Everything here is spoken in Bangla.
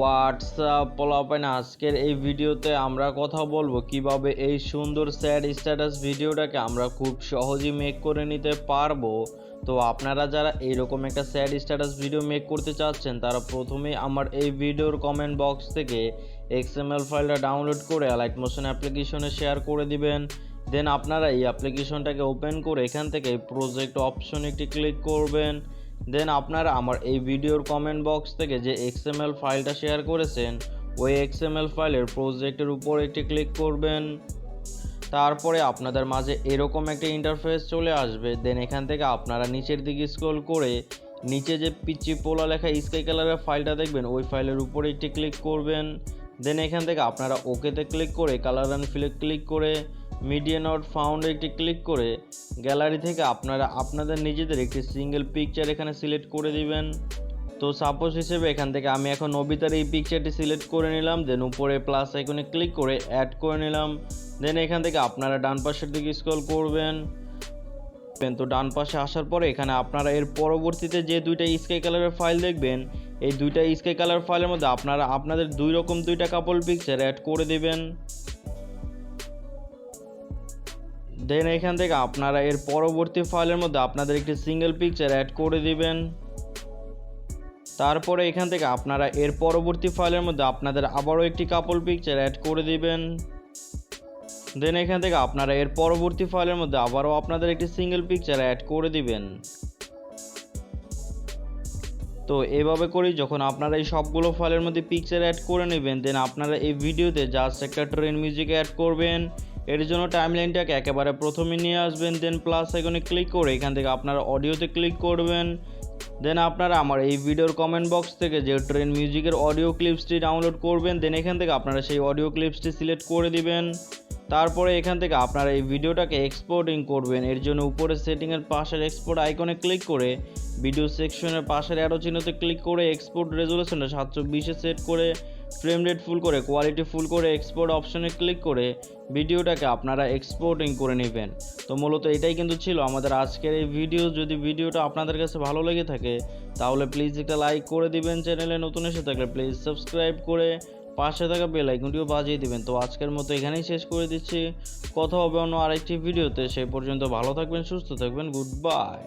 হোয়াটসঅ্যাপ পোলাপাইন আজকের এই ভিডিওতে আমরা কথা বলবো কিভাবে এই সুন্দর স্যাড স্ট্যাটাস ভিডিওটাকে আমরা খুব সহজেই মেক করে নিতে পারবো। তো আপনারা যারা এইরকম একটা স্যাড স্ট্যাটাস ভিডিও মেক করতে চাচ্ছেন তারা প্রথমেই আমার এই ভিডিওর কমেন্ট বক্স থেকে XML ফাইলটা ডাউনলোড করে Alight মোশন অ্যাপ্লিকেশনে শেয়ার করে দিবেন। দেন আপনারা এই অ্যাপ্লিকেশনটাকে ওপেন করে এখান থেকে প্রজেক্ট অপশন একটি ক্লিক করবেন। দেন আপনারা আমার এই ভিডিওর কমেন্ট বক্স থেকে যে XML ফাইলটা শেয়ার করেছেন ওই XML ফাইলের প্রজেক্টের উপর একটি ক্লিক করবেন। তারপরে আপনাদের মাঝে এরকম একটা ইন্টারফেস চলে আসবে। দেন এখান থেকে আপনারা নিচের দিকে স্ক্রল করে নিচে যে পিচি পোলা লেখা স্কাই কালারের ফাইলটা দেখবেন ওই ফাইলের উপরে একটি ক্লিক করবেন। দেন এখান থেকে আপনারা ওকেতে ক্লিক করে কালার অ্যান্ড ফিলে ক্লিক করে মিডিয়া নট ফাউন্ডে একটি ক্লিক করে গ্যালারি থেকে আপনারা আপনাদের নিজেদের একটি সিঙ্গেল পিকচার এখানে সিলেক্ট করে দিবেন। তো সাপোজ হিসেবে এখান থেকে আমি এখন নবিতার এই পিকচারটি সিলেক্ট করে নিলাম। দেন উপরে প্লাস আইকনে ক্লিক করে অ্যাড করে নিলাম। দেন এখান থেকে আপনারা ডান পাশের দিকে স্ক্রল করবেন। তো ডান পাশে আসার পরে এখানে আপনারা এর পরবর্তীতে যে দুইটা স্কাই কালারের ফাইল দেখবেন এই দুইটা স্কাই কালার ফাইলের মধ্যে আপনারা আপনাদের দুইটা কাপল পিকচার অ্যাড করে দিবেন। দেন এখান থেকে আপনারা এর পরবর্তী ফাইলের মধ্যে আপনাদের একটি সিঙ্গেল পিকচার অ্যাড করে দিবেন। তারপরে এখান থেকে আপনারা এর পরবর্তী ফাইলের মধ্যে আপনাদের আবারও একটি কাপল পিকচার অ্যাড করে দিবেন। দেন এখান থেকে আপনারা এর পরবর্তী ফাইলের মধ্যে আবারও আপনাদের একটি সিঙ্গেল পিকচার অ্যাড করে দিবেন। তো এভাবে করেই যখন আপনারা এই সবগুলো ফাইলের মধ্যে পিকচার অ্যাড করে নেবেন দেন আপনারা এই ভিডিওতে জাস্ট একটা ট্রেন মিউজিক অ্যাড করবেন। এর জন্য টাইমলাইনটাকে একেবারে প্রথমে নিয়ে আসবেন। দেন প্লাস আইকনে ক্লিক করে এখান থেকে আপনারা অডিওতে ক্লিক করবেন। দেন আপনারা আমার এই ভিডিওর কমেন্ট বক্স থেকে যে ট্রেন মিউজিকের অডিও ক্লিপসটি ডাউনলোড করবেন দেন এখান থেকে আপনারা সেই অডিও ক্লিপসটি সিলেক্ট করে দিবেন। তারপরে এখান থেকে আপনারা এই ভিডিওটাকে এক্সপোর্টিং করবেন। এর জন্য উপরে সেটিংয়ের পাশের এক্সপোর্ট আইকনে ক্লিক করে ভিডিও সেকশনের পাশের অ্যারো চিহ্নতে ক্লিক করে এক্সপোর্ট রেজুলেশনটা 720-এ সেট করে ফ্রেম রেট ফুল করে কোয়ালিটি ফুল করে এক্সপোর্ট অপশনে ক্লিক করে ভিডিওটাকে আপনারা এক্সপোর্টিং করে নেবেন। তো মূলত এটাই কিন্তু ছিল আমাদের আজকের এই ভিডিও। যদি ভিডিওটা আপনাদের কাছে ভালো লেগে থাকে তাহলে প্লিজ একটা লাইক করে দিবেন। চ্যানেলে নতুন এসে থাকলে প্লিজ সাবস্ক্রাইব করে পাশে থাকা বেল আইকনটিও বাজিয়ে দিবেন। তো আজকের মতো এখানেই শেষ করে দিচ্ছি। কথা হবে অন্য আরেকটি ভিডিওতে। সেই পর্যন্ত ভালো থাকবেন, সুস্থ থাকবেন। Good bye.